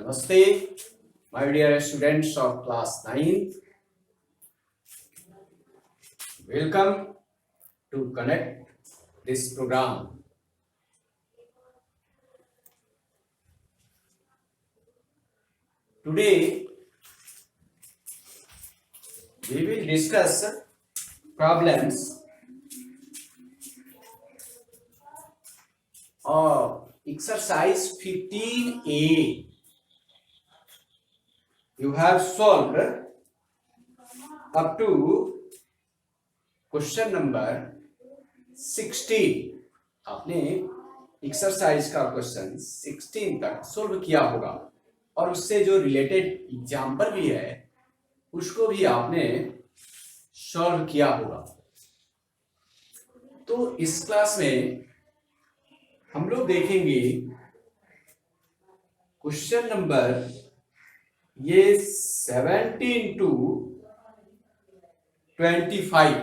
Namaste, my dear students of class 9. Welcome to connect this program. Today, we will discuss problems of exercise 15A. You have solved up to question number 16. आपने exercise का question 16 तक solve किया होगा और उससे जो related example भी है उसको भी आपने सॉल्व किया होगा. तो इस क्लास में हम लोग देखेंगे क्वेश्चन नंबर ये 17 to 25.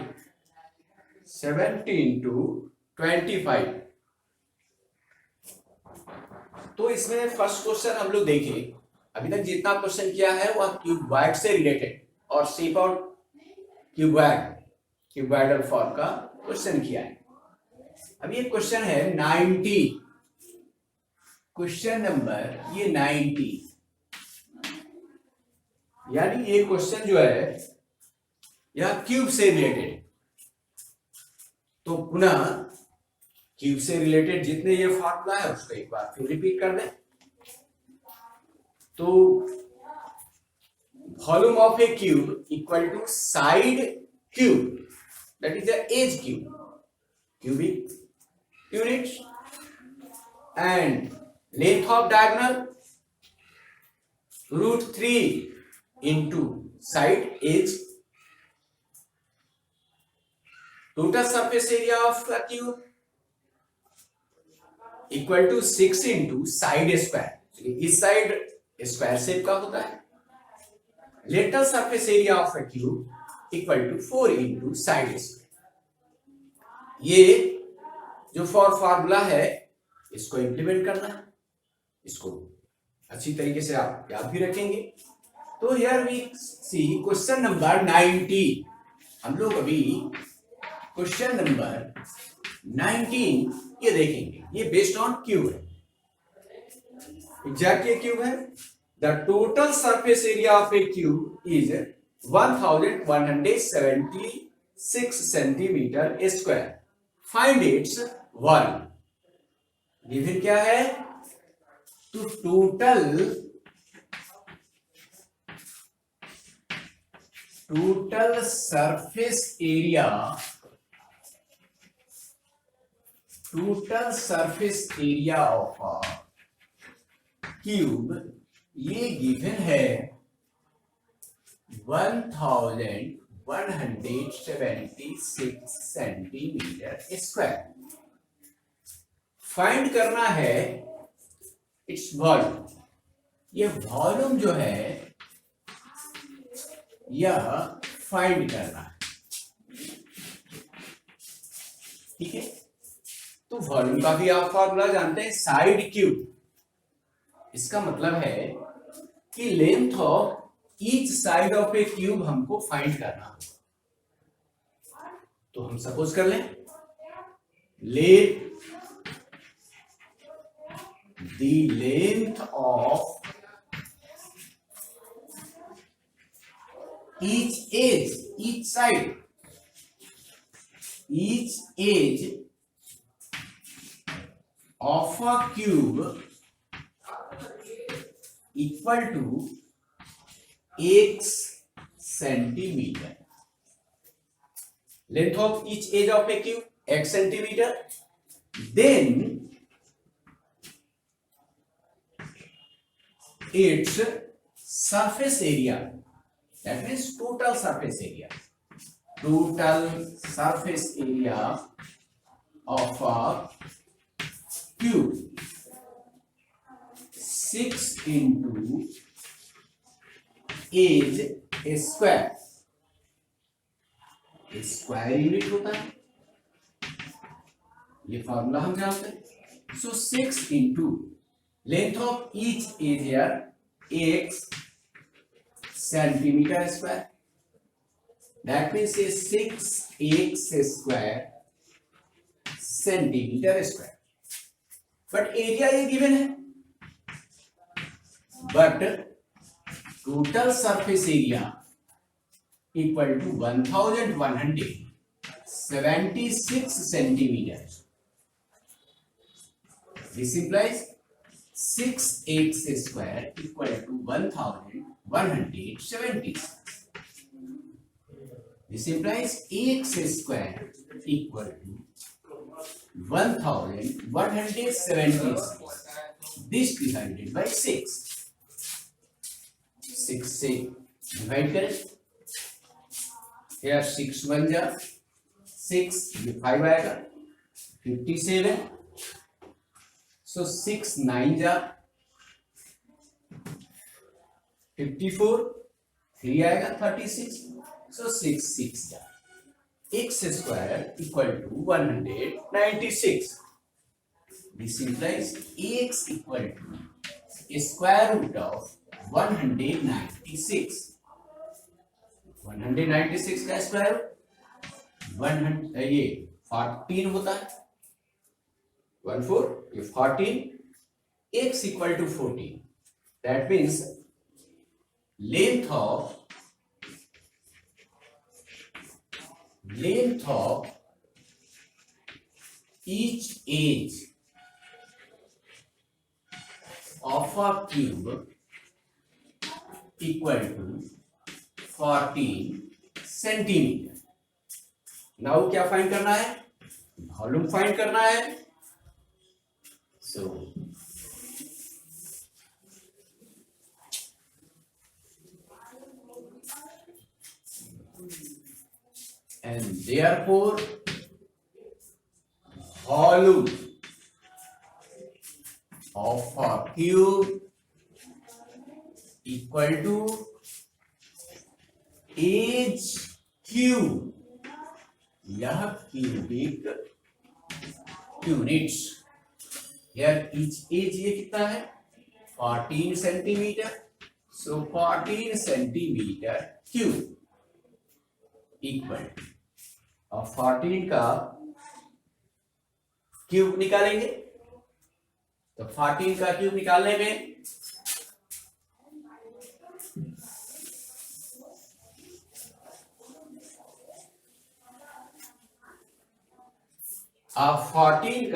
17 to 25. तो इसमें फर्स्ट क्वेश्चन हम लोग देखें. अभी तक जितना क्वेश्चन किया है वह क्यूबॉइड से रिलेटेड और शेप आउट क्यूबॉइडल फॉर्म का क्वेश्चन किया है. अब ये क्वेश्चन है 90. क्वेश्चन नंबर ये 90. यानी ये क्वेश्चन जो है यह क्यूब से रिलेटेड. तो पुनः क्यूब से रिलेटेड जितने ये फॉर्मूला है उसको एक बार फिर रिपीट कर दें. तो volume of a cube equal to side cube, that is the edge cube, cubic units, and length of diagonal √3 into side edge. Total surface area of a cube equal to 6 into side square. इस side square shape का होता है. Lateral surface area of a cube equal to 4 into side square. ये जो formula है इसको implement करना है. इसको अच्छी तरीके से आप याद भी रखेंगे. तो here we see question number 90. हम लोग अभी क्वेश्चन नंबर 19 ये देखेंगे. ये बेस्ड ऑन क्यूब है, एग्जैक्टली क्यूब है. The total surface area of a cube is 1176 centimetre square. Find its volume. Given क्या है? तो total surface area of cube ये गिवन है 1176 सेंटीमीटर स्क्वायर. फाइंड करना है इट्स वॉल्यूम. ये वॉल्यूम जो है यह फाइंड करना है. ठीक है. तो वॉल्यूम का भी आप फॉर्मूला जानते हैं, साइड क्यूब. इसका मतलब है कि length of each side of a cube हमको फाइंड करना होगा. तो हम सपोज कर लें let the length of each side, each edge of a cube equal to x centimeter. Length of each edge of a cube x centimeter. Then its surface area, that means total surface area of a cube 6 into edge square. Square unit होता है, ये formula हम जानते हैं. So 6 into length of each edge here x centimetre square, that means ये 6x square centimetre square. But area ये given है, but total surface area equal to 1176 centimetre. This implies 6x square equal to 1176. This implies x square equal to 1176. This divided by 6. 6 से divide करें, here 6 1 जा 6, ये 5 आएगा 57, so 6 9 जा 54, 3 आएगा 36, so 6 6 जा x square equal to 196. This implies x equal to square root of 196. 196 का square 100 ये 14 होता है, 14 ये 14, x equal to 14. That means length of each edge of a cube equal to 14 centimetre. Now क्या find करना है? Volume find करना है। So and therefore volume of a cube equal to edge cube, यह क्यूबिक यूनिट्स। यार each edge ये कितना है 14 centimetre, so 14 centimetre cube equal, और 14 का क्यूब निकालेंगे तो 14 का क्यूब निकालने में आप 14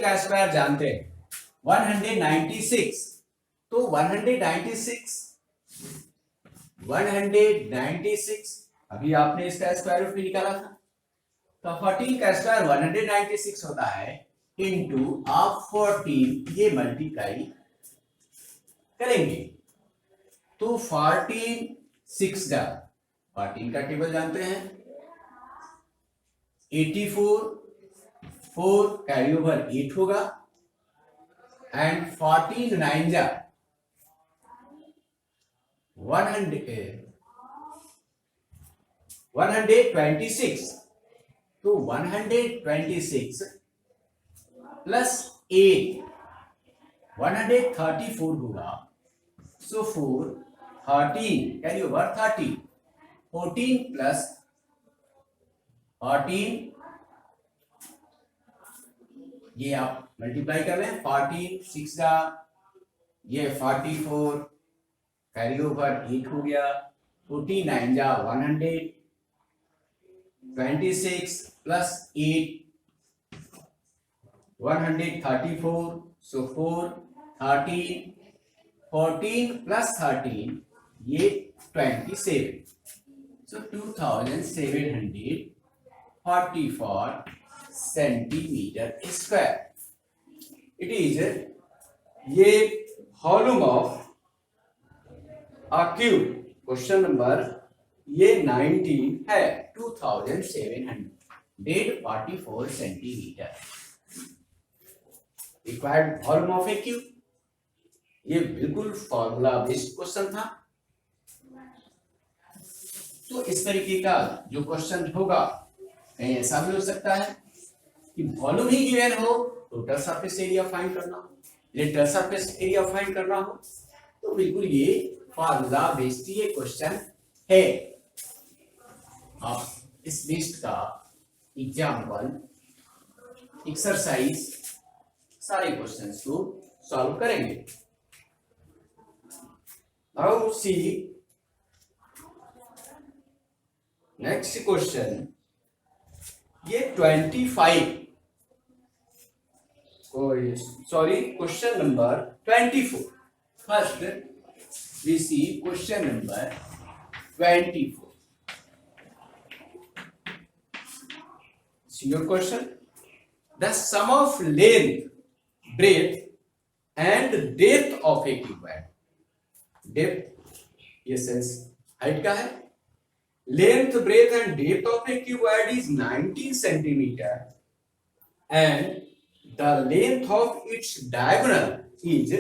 का स्क्वायर जानते हैं 196, तो 196 अभी आपने इसका स्क्वायर रूट भी निकाला था, तो 14 का स्क्वायर 196 होता है, इनटू आप 14 ये मल्टीप्लाई करेंगे तो 14 6 जा 14 का टेबल जानते हैं 84, 4 कैरी ओवर 8 होगा, एंड 14 9 जा 126, तो 126 प्लस 8 134 होगा, सो 4 13 कैरी ओवर 30, 14 प्लस 14 ये आप मल्टीप्लाई कर रहे हैं 14 6 का ये 44 कैरी ओवर 8 हो गया, 49 जा 126 प्लस 8 134, सो 4 13 14 प्लस 13 ये 27, सो 2744 सेंटीमीटर स्क्वायर। इट इज ये volume of a cube, question number ये 19 है, 2744 centimetre required volume of a cube. ये बिल्कुल फॉर्मूला बेस्ड क्वेश्चन था, तो इस तरीके का जो क्वेश्चन होगा कहीं ऐसा भी हो सकता है कि वॉल्यूम ही गिवन हो, टोटल सरफेस एरिया फाइंड करना, लेटर सरफेस एरिया फाइंड करना हो तो बिल्कुल ये फार्मूला बेस्ड ये क्वेश्चन है। आप इस लिस्ट का एग्जाम्पल एक्सरसाइज सारे क्वेश्चंस को सॉल्व करेंगे। नाउ सी नेक्स्ट क्वेश्चन, ये 25 sorry question number 24। First we see question number 24। See your question. The sum of length, breadth and depth of a cuboid. Depth ये sense height का है। Length, breadth and depth of a cuboid is 19 centimeter and the length of its diagonal is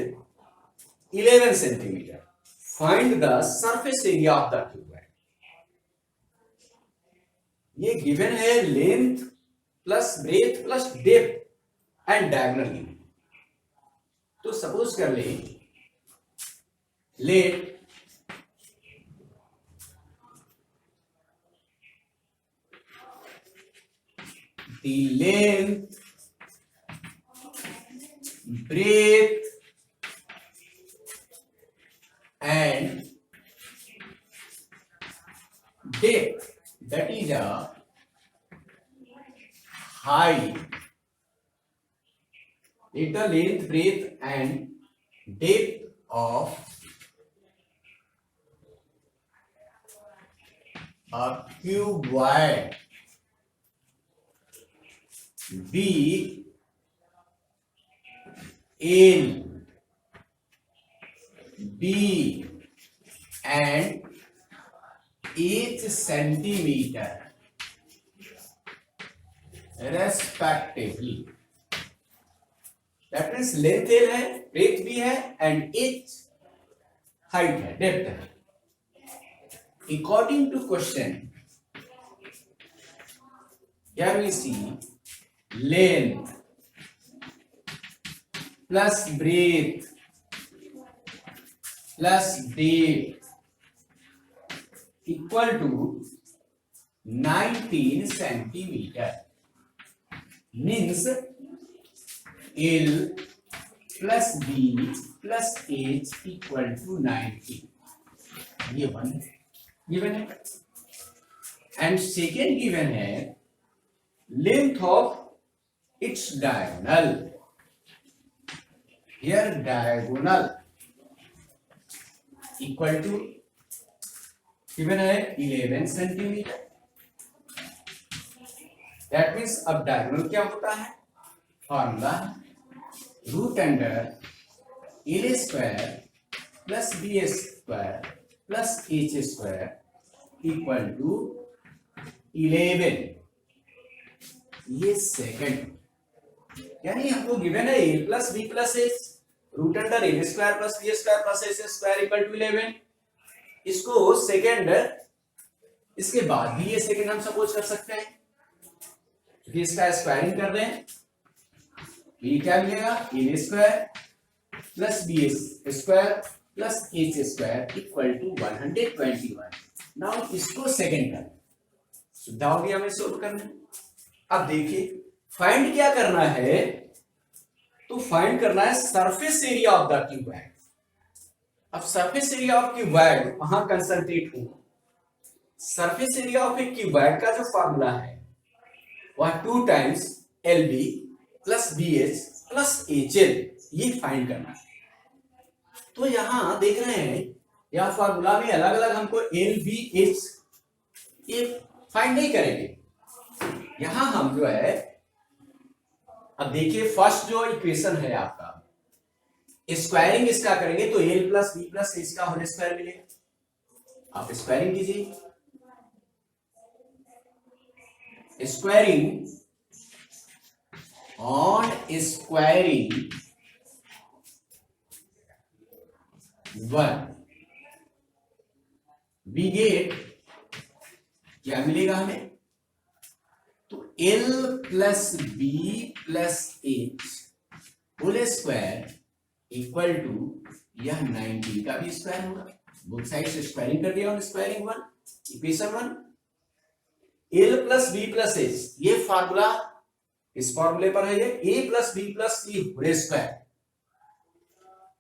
11 centimeter. Find the surface area of the cuboid. ये given है length plus breadth plus depth and diagonal given. तो suppose कर ले let the length breadth and depth that is a height, the length, breadth and depth of a cuboid be L, B and each centimeter respectively. That means length L है, breadth भी है and each height है, depth है। According to question, here we see length plus breadth plus depth equal to 19 centimeter, means L plus B plus H equal to 19. ये one given है and second given है length of its diagonal. Here diagonal equal to given है 11 centimetre. That means अब diagonal क्या होता है, formula root under L square plus B square plus H square equal to 11। ये second, यानी हमको गिवन है A plus B plus H, root under L square plus B square plus H square equal to 11। इसको second, इसके बाद भी ये second हम सपोज कर सकते हैं क्योंकि इसका स्क्वायरिंग कर रहे हैं। ये क्या मिलेगा, A square plus B square plus H square equal to 121। Now इसको सेकंड कर सुविधा होगी हमें सोल्व करने। अब देखिए फाइंड क्या करना है, तो फाइंड करना है surface area of the cuboid. अब सरफेस एरिया ऑफ क्यूबॉइड वहां कंसंट्रेट हूं। Surface area of a cuboid का जो फार्मूला है वह 2 times l b plus b h plus h l, ये फाइंड करना है। तो यहां देख रहे हैं यह फार्मूला में अलग अलग हमको एल बी एच ये फाइंड नहीं करेंगे। यहां हम जो है, अब देखिए फर्स्ट जो इक्वेशन है आपका, स्क्वायरिंग इसका करेंगे तो l plus B plus h का होल स्क्वायर मिलेगा। आप स्क्वायरिंग कीजिए, squaring on squaring 1 we get क्या मिलेगा हमें, तो l plus B plus h whole square equal to यह 19 का भी स्क्वायर होगा, बोथ साइड से स्क्वायरिंग कर दिया, squaring one, equation one. L plus B plus h, ये फार्मूला इस फॉर्मूले पर है, ये a plus B plus c whole square,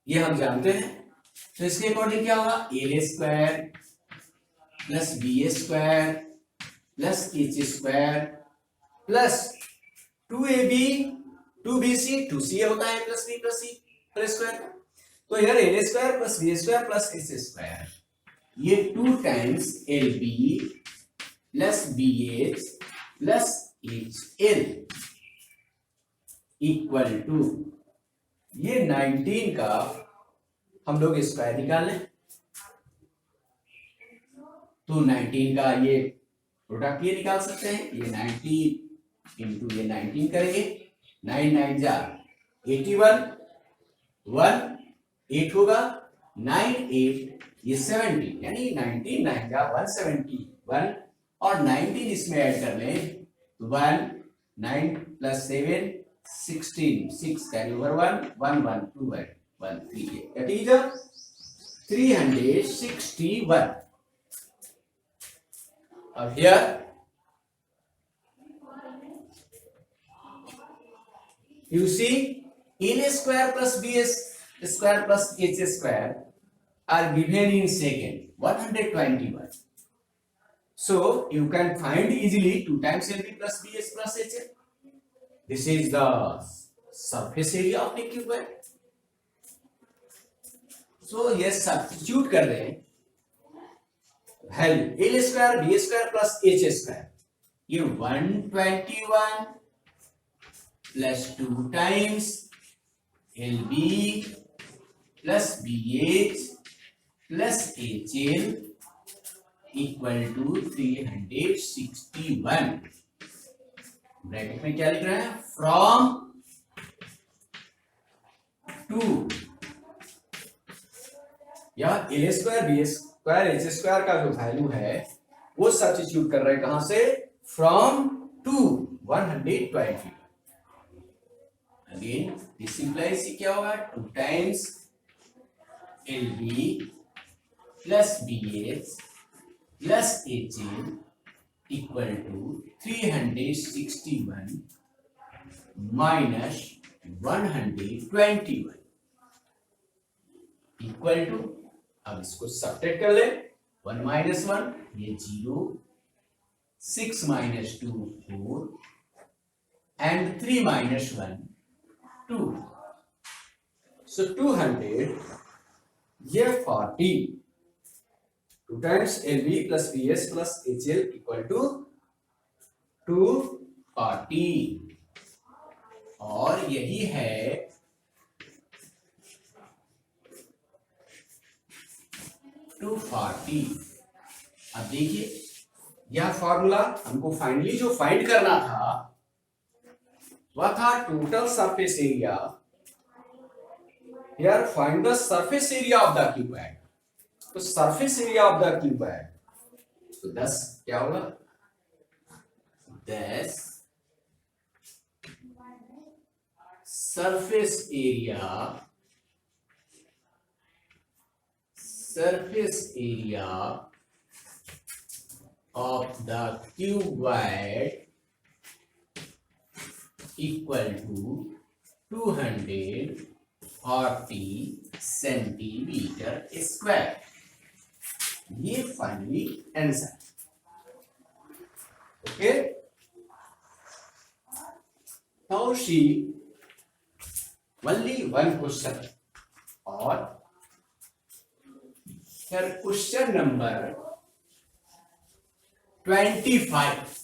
ये हम जानते हैं। तो इसके अकॉर्डिंग क्या होगा, l square plus B square plus H square plus 2ab 2bc 2c होता है plus B plus c plus square. तो यार l square plus B square plus H square, ये 2 times l b plus b h plus h l equal to, ये 19 का हम लोग square निकाल लें, तो 19 का ये प्रोडक्ट ये निकाल सकते हैं, ये 19 इंटू ये 19 करेंगे, 9 9 जा 81, 1 8 होगा, 9 8 ये 70, यानी 19 9 जा 171, और 19 इसमें ऐड कर लें तो 1 9 plus 7 16, 6 carry over 1 1 1 2 1 3, that is 361. Here you see L square plus B square plus H square are given in second, 121. So you can find easily 2 times LB plus BS plus HL. This is the surface area of the cuboid. So ये substitute कर रहे हैं, value l square b square plus H square, ये 121 plus 2 times l b plus b h plus h l equal to 361। Bracket में क्या लिख रहे हैं, फ्रॉम टू, या l square b square h square का जो वैल्यू है वो सब्स्टिट्यूट कर रहे हैं कहां से, from two 120। Again this implies क्या होगा, 2 times l b plus b h plus h l equal to 361 minus 121 equal to, अब इसको सब्ट्रैक्ट कर ले, 1 माइनस 1 ये 0, 6 माइनस 2 4 एंड 3 माइनस 1 2, सो 200 ये 40, 2 times l b plus b s plus h l equal to 240, और यही है 240। अब देखिए यह फॉर्मूला हमको फाइनली जो फाइंड करना था वह था total surface area. Here find the surface area of the cuboid, तो surface area of the cuboid, तो 10 क्या होगा, 10 surface area of the cuboid equal to 240 centimetre square, ये finally answer. Okay, now see only one question, और question number 25।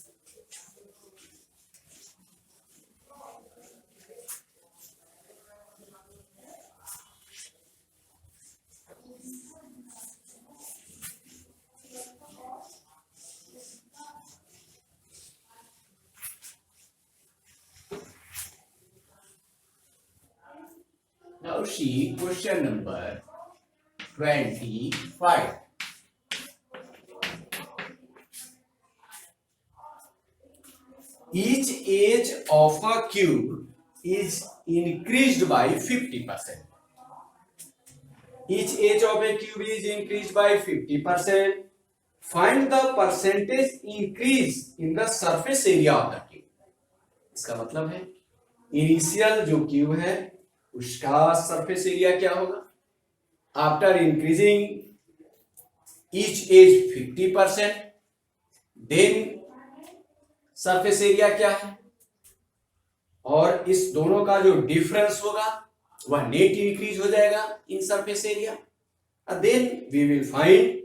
Now see question number 25. Each edge of a cube is increased by 50%. each edge of a cube is increased by 50%. Find the percentage increase in the surface area of the cube. इसका मतलब है initial जो cube है उसका surface area क्या होगा after increasing each edge 50%, then surface area क्या है, और इस दोनों का जो डिफरेंस होगा वह नेट इंक्रीज हो जाएगा in surface area, then we will find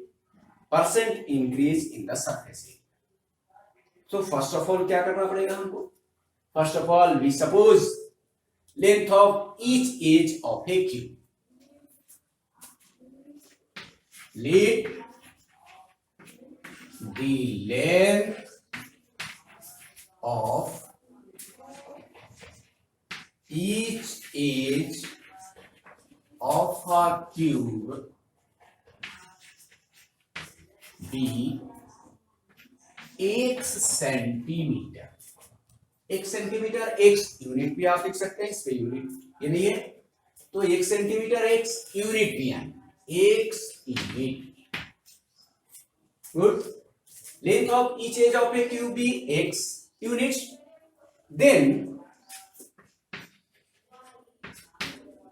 percent increase in the surface area. तो फर्स्ट ऑफ ऑल क्या करना पड़ेगा हमको, first of all we suppose length of each edge of a cube, let the length of each edge of a cube be x centimetre. एक centimetre x unit भी आप लिख सकते हैं, इस पे यूनिट ये नहीं है तो एक सेंटीमीटर एक्स यूनिट भी है, x unit. Good. Length of each edge of a cube be x units. Then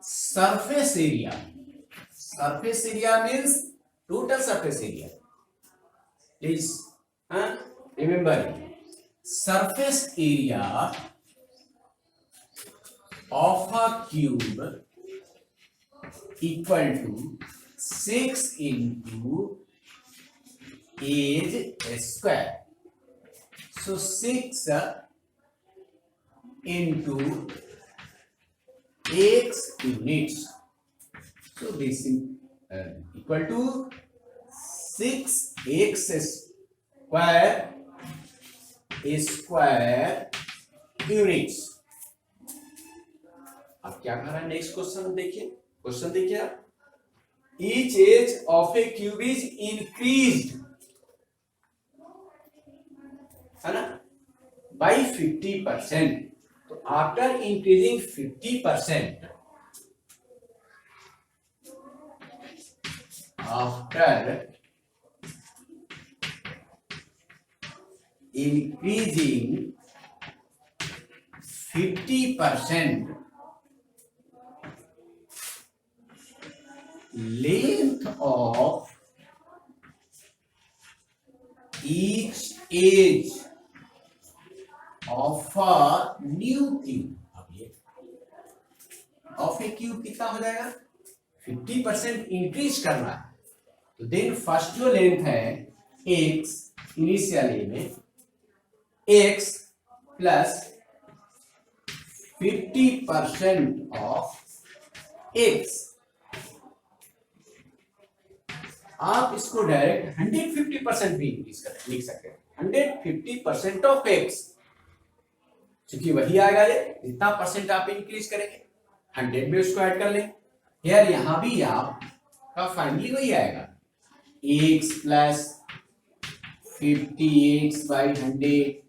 surface area. Surface area means total surface area. Please, remember surface area of a cube equal to 6 into edge square. So 6 into x units. So this is equal to 6x square units. अब क्या कर रहा है next question देखिए, question देखिए आप, each edge of a cube is increased है ना by 50%। तो after increasing 50%, after increasing 50% length of each edge of a new cube। अब ये ऑफ ए क्यूब कितना हो जाएगा, 50% इंक्रीज करना है, तो देन फर्स्ट जो लेंथ है x इनिशियल में x प्लस 50% ऑफ x, आप इसको डायरेक्ट 150% भी इंक्रीज कर लिख सकते हैं, 150% ऑफ x, क्योंकि वही आएगा ये जितना परसेंट आप इंक्रीज करेंगे, 100 में उसको ऐड कर लें, यार यहां भी आपका फाइनली वही आएगा x प्लस 50x/100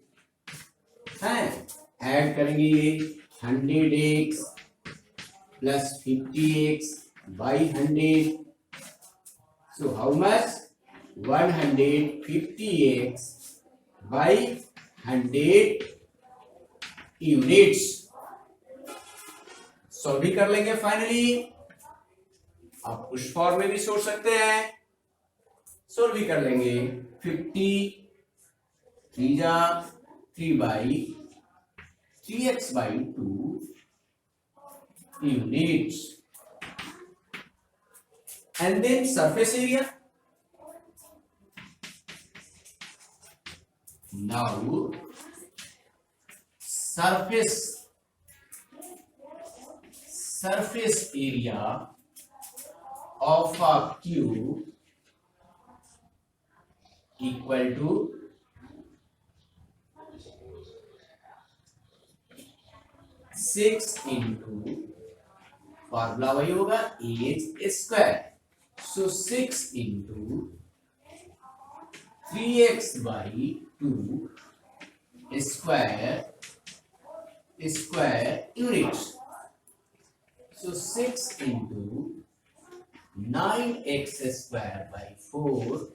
है, ऐड करेंगे ये 100x plus 50x/100, so how much, 150x/100 units. Solve भी कर लेंगे फाइनली, आप उस फॉर्म में भी सोच सकते हैं, सॉल्व भी कर लेंगे, 50 3/3x/2 units, and then surface area. Now surface area of a cube equal to 6 into formula वही होगा H square, so 6 into 3x/2 square units, so 6 into 9x square by 4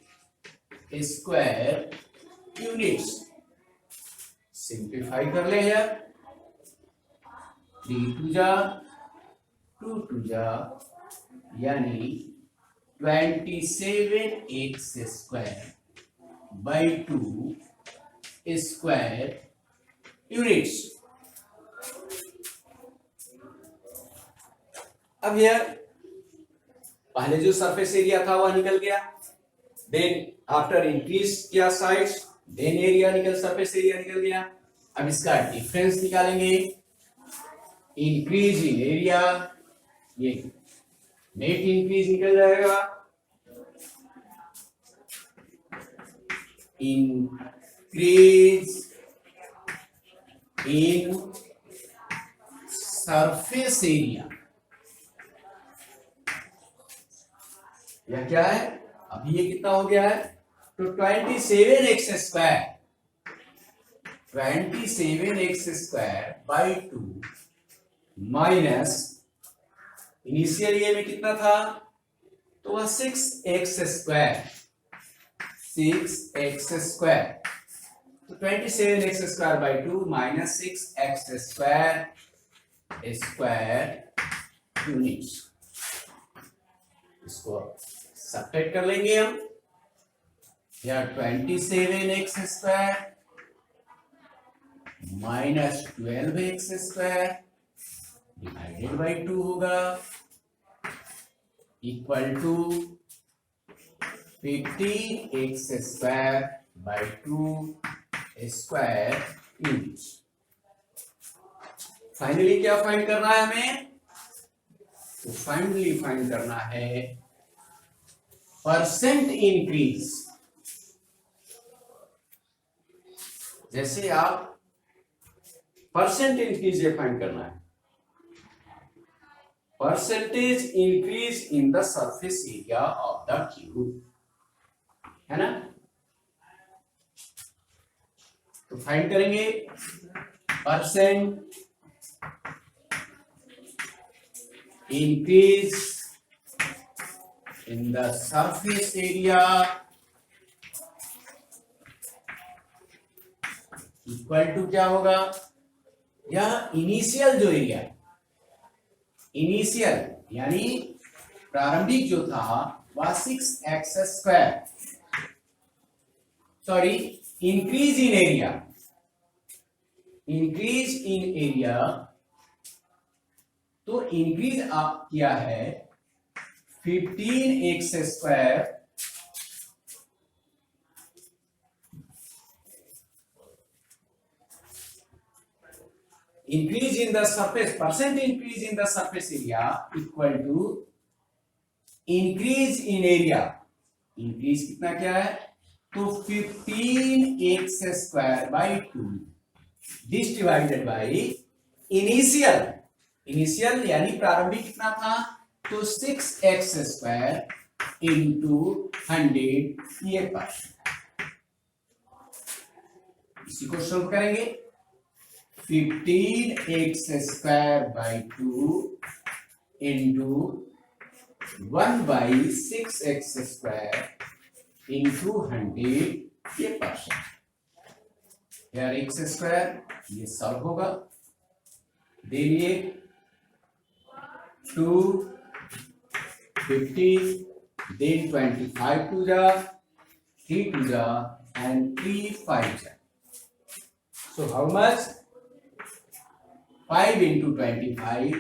square units. Simplify कर ले यार, 3 2 जा 2 2 जा यानी 27x square by 2 square units. अब यार पहले जो सरफेस एरिया था वह निकल गया, देन आफ्टर इंक्रीज किया साइड्स, देन एरिया निकल, सरफेस एरिया निकल गया। अब इसका डिफरेंस निकालेंगे, इंक्रीज इन एरिया, ये नेट इंक्रीज निकल जाएगा, इंक्रीज इन सरफेस एरिया। यह क्या है, अभी ये कितना हो गया है, तो 27x square, 27x square by 2 minus initial ये में कितना था, तो वह 6x स्क्वायर, 6x स्क्वायर, तो 27x square by 2 minus 6x square square units. इसको सब्ट्रैक्ट कर लेंगे हम, या 27x square minus 12x square divided by 2 होगा, equal to 15x square by 2 square units. Finally क्या फाइंड करना है हमें, तो फाइनली फाइंड करना है परसेंट इंक्रीज। जैसे आप परसेंट इंक्रीज ये फाइंड करना है, percentage increase in the surface area of the cube, है ना। तो फाइंड करेंगे percent increase in the surface area equal to क्या होगा, यह इनिशियल जो एरिया, इनिशियल यानी प्रारंभिक जो था वह 6x square, sorry increase in area, increase in area, तो इंक्रीज आप किया है 15x square increase in the surface, percent increase in the surface area equal to increase in area, increase कितना क्या है, तो 15x square by 2 this divided by initial, initial यानी प्रारंभिक कितना था, तो 6x स्क्वायर इंटू 100 ये परसेंट। इसी को सोल्व करेंगे, 15x square by 2 into 1 by 6x square into 100 ये परसेंट। यार x स्क्वायर ये सॉल्व होगा, देखिए 2 50 then 25 to the 3 to the and 3 5 the. So how much, 5 into 25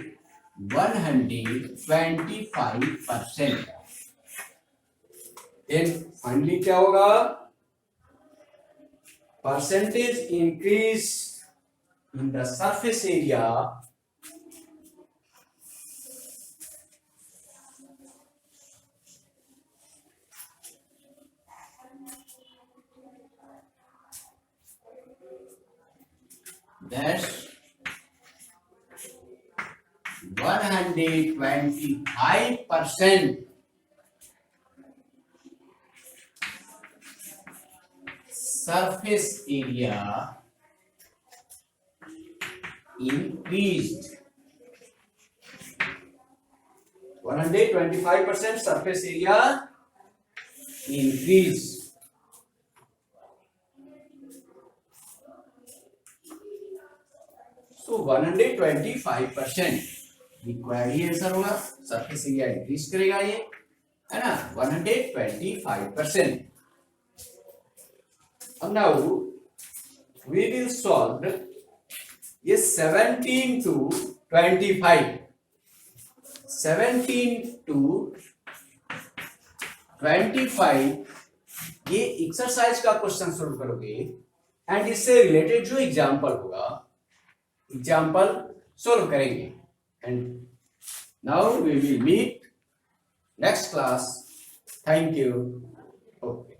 125%. then finally क्या होगा, percentage increase in the surface area that's 125% surface area increased, 125% surface area increase. So 125% required he answer होगा, surface area increase करेगा ये, है ना, 125%. अब now we will solve ये 17 to 25, 17 to 25 ये एक्सरसाइज का क्वेश्चन सोल्व करोगे एंड इससे रिलेटेड जो एग्जाम्पल होगा एग्जाम्पल सोल्व करेंगे. And now we will meet next class. Thank you. Okay.